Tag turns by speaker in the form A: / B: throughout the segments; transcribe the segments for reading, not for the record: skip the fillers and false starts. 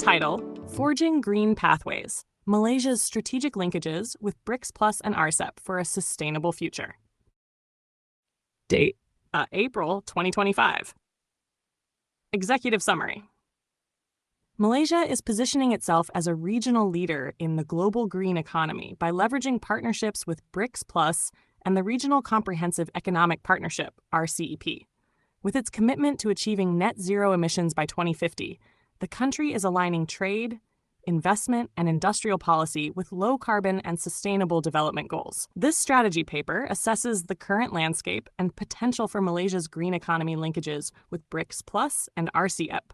A: Title: Forging Green Pathways, Malaysia's Strategic Linkages with BRICS Plus and RCEP for a Sustainable Future. Date: April 2025. Executive Summary. Malaysia is positioning itself as a regional leader in the global green economy by leveraging partnerships with BRICS Plus and the Regional Comprehensive Economic Partnership, RCEP. With its commitment to achieving net zero emissions by 2050, the country is aligning trade, investment, and industrial policy with low-carbon and sustainable development goals. This strategy paper assesses the current landscape and potential for Malaysia's green economy linkages with BRICS Plus and RCEP,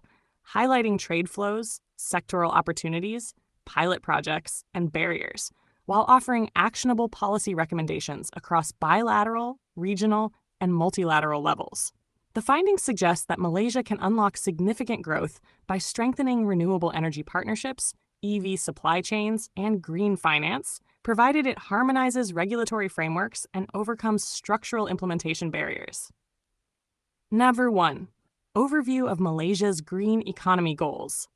A: highlighting trade flows, sectoral opportunities, pilot projects, and barriers, while offering actionable policy recommendations across bilateral, regional, and multilateral levels. The findings suggest that Malaysia can unlock significant growth by strengthening renewable energy partnerships, EV supply chains, and green finance, provided it harmonizes regulatory frameworks and overcomes structural implementation barriers. Number 1. Overview of Malaysia's green economy goals.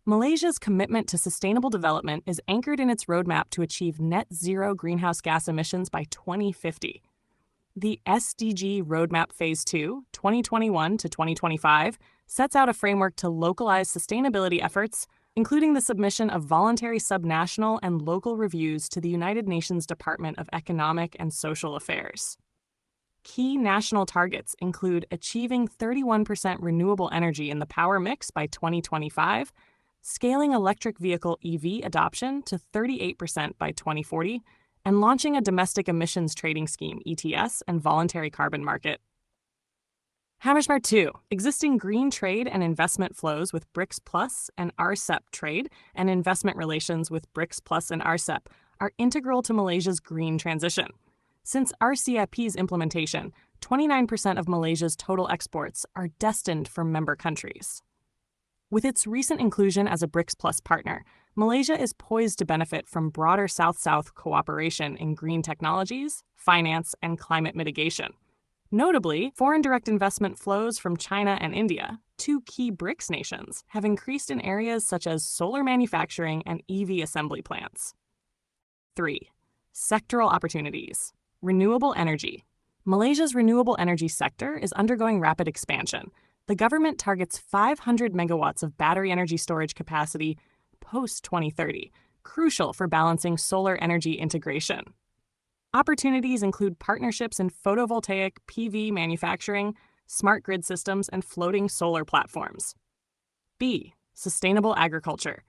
A: Malaysia's commitment to sustainable development is anchored in its roadmap to achieve net zero greenhouse gas emissions by 2050. The SDG Roadmap Phase 2, 2021 to 2025, sets out a framework to localize sustainability efforts, including the submission of voluntary subnational and local reviews to the United Nations Department of Economic and Social Affairs. Key national targets include achieving 31% renewable energy in the power mix by 2025, scaling electric vehicle EV adoption to 38% by 2040, and launching a domestic emissions trading scheme, ETS, and voluntary carbon market. Number 2. Existing green trade and investment flows with BRICS Plus and RCEP. Trade and investment relations with BRICS Plus and RCEP are integral to Malaysia's green transition. Since RCEP's implementation, 29% of Malaysia's total exports are destined for member countries. With its recent inclusion as a BRICS Plus partner, Malaysia is poised to benefit from broader South-South cooperation in green technologies, finance, and climate mitigation. Notably, foreign direct investment flows from China and India, two key BRICS nations, have increased in areas such as solar manufacturing and EV assembly plants. 3. Sectoral opportunities. Renewable energy. Malaysia's renewable energy sector is undergoing rapid expansion. The government targets 500 megawatts of battery energy storage capacity post-2030, crucial for balancing solar energy integration. Opportunities include partnerships in photovoltaic PV manufacturing, smart grid systems, and floating solar platforms. B. Sustainable agriculture.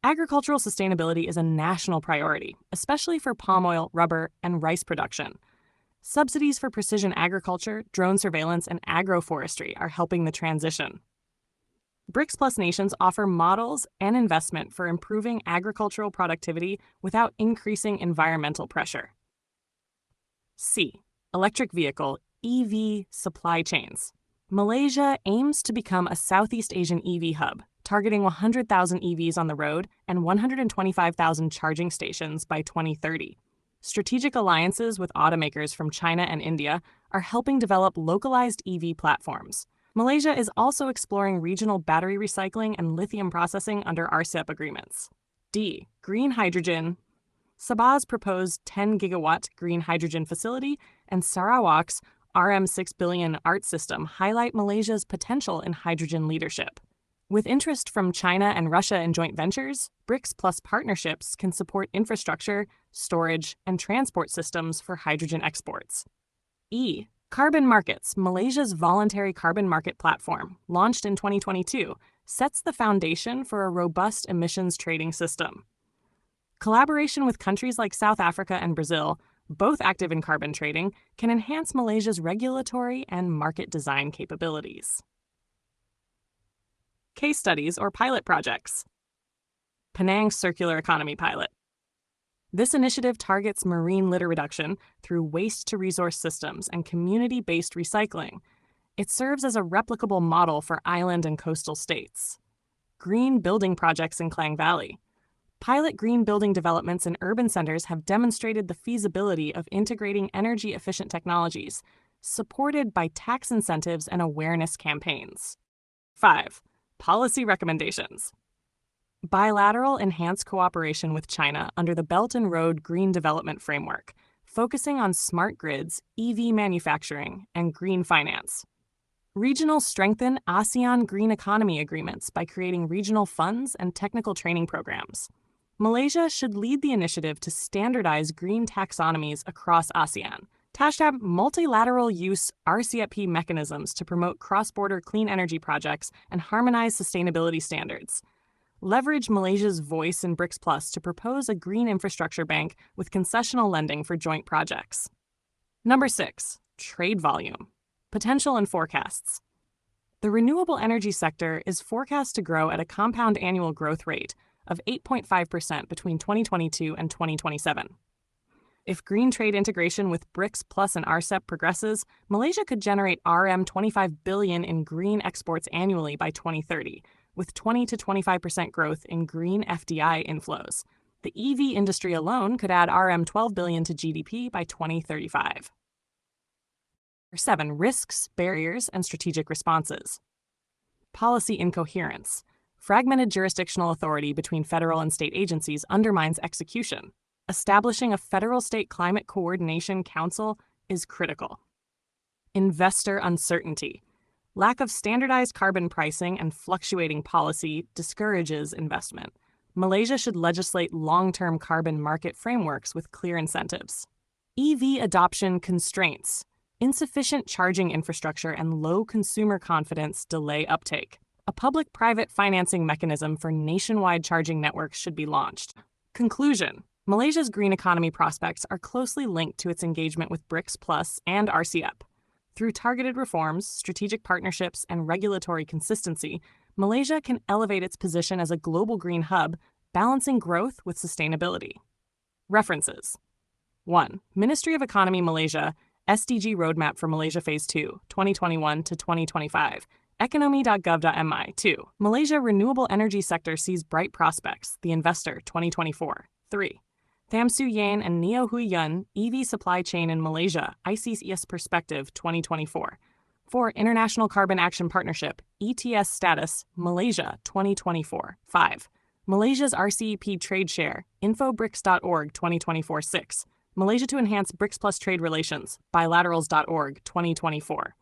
A: Agricultural sustainability is a national priority, especially for palm oil, rubber, and rice production. Subsidies for precision agriculture, drone surveillance, and agroforestry are helping the transition. BRICS Plus nations offer models and investment for improving agricultural productivity without increasing environmental pressure. C. Electric vehicle EV supply chains. Malaysia aims to become a Southeast Asian EV hub, targeting 100,000 EVs on the road and 125,000 charging stations by 2030. Strategic alliances with automakers from China and India are helping develop localized EV platforms. Malaysia is also exploring regional battery recycling and lithium processing under RCEP agreements. D. Green hydrogen. Sabah's proposed 10-gigawatt green hydrogen facility and Sarawak's RM6 billion ART system highlight Malaysia's potential in hydrogen leadership. With interest from China and Russia in joint ventures, BRICS Plus partnerships can support infrastructure, storage, and transport systems for hydrogen exports. E. Carbon markets. Malaysia's voluntary carbon market platform, launched in 2022, sets the foundation for a robust emissions trading system. Collaboration with countries like South Africa and Brazil, both active in carbon trading, can enhance Malaysia's regulatory and market design capabilities. Case studies or pilot projects. Penang Circular Economy Pilot. This initiative targets marine litter reduction through waste-to-resource systems and community-based recycling. It serves as a replicable model for island and coastal states. Green building projects in Klang Valley. Pilot green building developments in urban centers have demonstrated the feasibility of integrating energy-efficient technologies, supported by tax incentives and awareness campaigns. 5. Policy recommendations. Bilateral enhanced cooperation with China under the Belt and Road Green Development Framework, focusing on smart grids, EV manufacturing, and green finance. Regional strengthen ASEAN green economy agreements by creating regional funds and technical training programs. Malaysia should lead the initiative to standardize green taxonomies across ASEAN. #, multilateral use RCEP mechanisms to promote cross-border clean energy projects and harmonize sustainability standards. Leverage Malaysia's voice in BRICS Plus to propose a green infrastructure bank with concessional lending for joint projects. 6. Trade volume. Potential and forecasts. The renewable energy sector is forecast to grow at a compound annual growth rate of 8.5% between 2022 and 2027. If green trade integration with BRICS Plus and RCEP progresses, Malaysia could generate RM25 billion in green exports annually by 2030, with 20 to 25% growth in green FDI inflows. The EV industry alone could add RM12 billion to GDP by 2035. 7. Risks, barriers, and strategic responses. Policy incoherence. Fragmented jurisdictional authority between federal and state agencies undermines execution. Establishing a federal-state climate coordination council is critical. Investor uncertainty. Lack of standardized carbon pricing and fluctuating policy discourages investment. Malaysia should legislate long-term carbon market frameworks with clear incentives. EV adoption constraints. Insufficient charging infrastructure and low consumer confidence delay uptake. A public-private financing mechanism for nationwide charging networks should be launched. Conclusion. Malaysia's green economy prospects are closely linked to its engagement with BRICS Plus and RCEP. Through targeted reforms, strategic partnerships, and regulatory consistency, Malaysia can elevate its position as a global green hub, balancing growth with sustainability. References. 1. Ministry of Economy Malaysia, SDG Roadmap for Malaysia Phase 2, 2021 to 2025. Ekonomi.gov.my. 2. Malaysia Renewable Energy Sector Sees Bright Prospects, The Investor, 2024. 3. Tham Soo Yan and Neo Hui Yun, EV Supply Chain in Malaysia, ICES Perspective, 2024. 4. International Carbon Action Partnership, ETS Status, Malaysia, 2024. 5. Malaysia's RCEP Trade Share, infobrics.org, 2024. 6. Malaysia to Enhance BRICS Plus Trade Relations, bilaterals.org, 2024.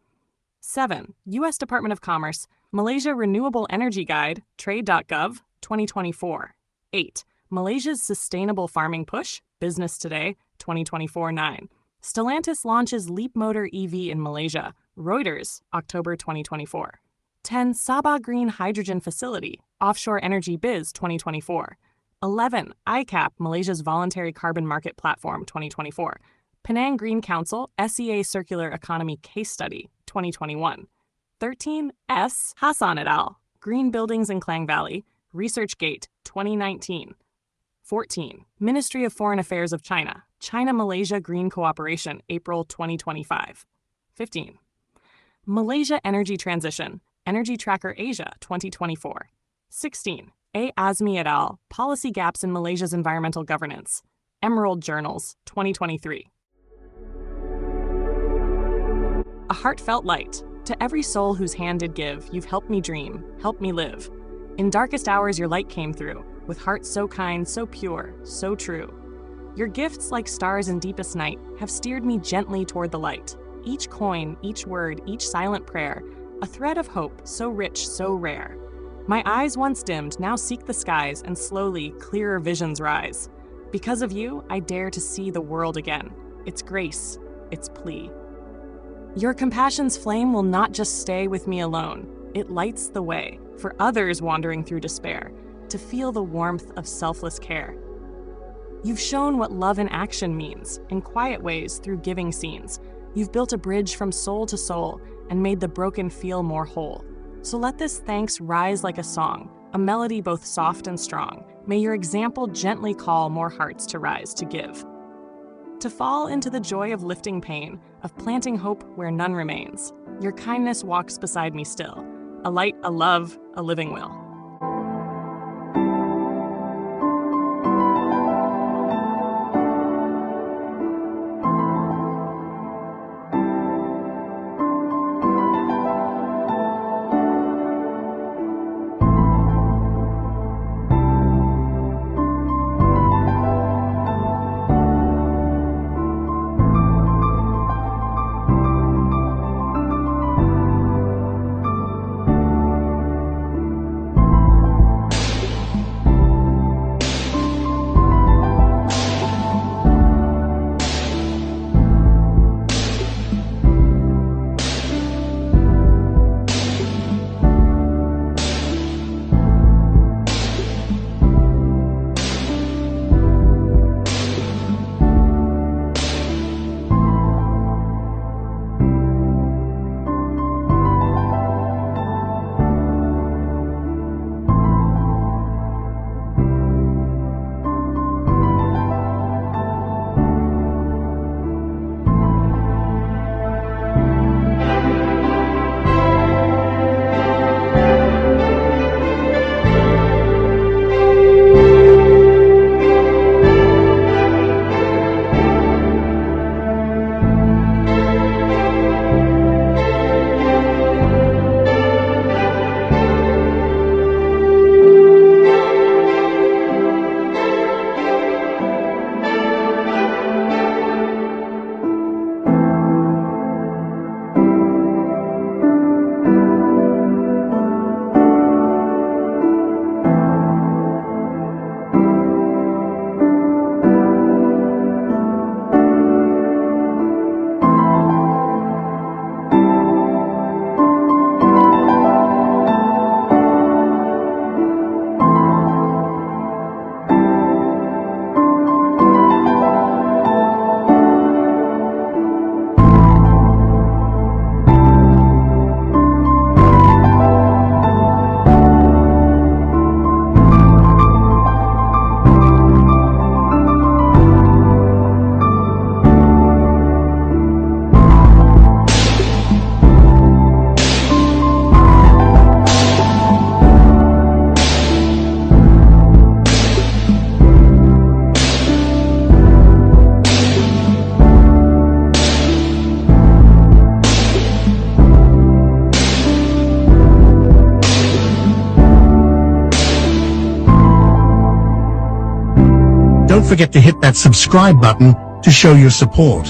A: 7. U.S. Department of Commerce, Malaysia Renewable Energy Guide, trade.gov, 2024. 8. Malaysia's Sustainable Farming Push, Business Today, 2024. 9. Stellantis launches Leap Motor EV in Malaysia, Reuters, October 2024. 10. Sabah Green Hydrogen Facility, Offshore Energy Biz, 2024. 11. ICAP, Malaysia's Voluntary Carbon Market Platform, 2024. Penang Green Council, SEA Circular Economy Case Study, 2021. 13. S. Hassan et al., Green Buildings in Klang Valley, ResearchGate, 2019. 14. Ministry of Foreign Affairs of China, China-Malaysia Green Cooperation, April 2025. 15. Malaysia Energy Transition, Energy Tracker Asia, 2024. 16. A. Azmi et al., Policy Gaps in Malaysia's Environmental Governance, Emerald Journals, 2023. A heartfelt light. To every soul whose hand did give, you've helped me dream, helped me live. In darkest hours your light came through, with hearts so kind, so pure, so true. Your gifts, like stars in deepest night, have steered me gently toward the light. Each coin, each word, each silent prayer, a thread of hope so rich, so rare. My eyes once dimmed now seek the skies, and slowly clearer visions rise. Because of you, I dare to see the world again, its grace, its plea. Your compassion's flame will not just stay with me alone. It lights the way for others wandering through despair to feel the warmth of selfless care. You've shown what love in action means, in quiet ways through giving scenes. You've built a bridge from soul to soul and made the broken feel more whole. So let this thanks rise like a song, a melody both soft and strong. May your example gently call more hearts to rise to give. To fall into the joy of lifting pain, of planting hope where none remains. Your kindness walks beside me still, a light, a love, a living will.
B: Don't forget to hit that subscribe button to show your support.